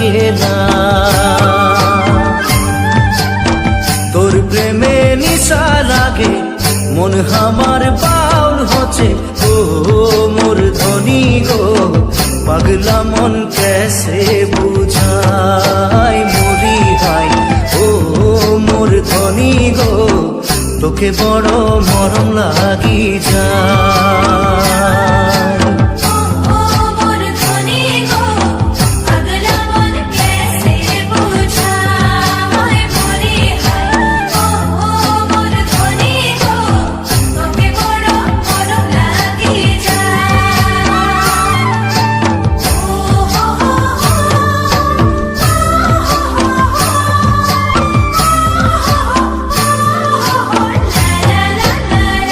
লাগে না। তোর প্রেমে নিশা লাগে মন আমার বাউল হচ্ছে। ও মোর ধনী গো পাগলা মন कैसे বুঝাই মরি ভাই। ও মোর ধনী গো তোকে বড় মরম লাগি যায়।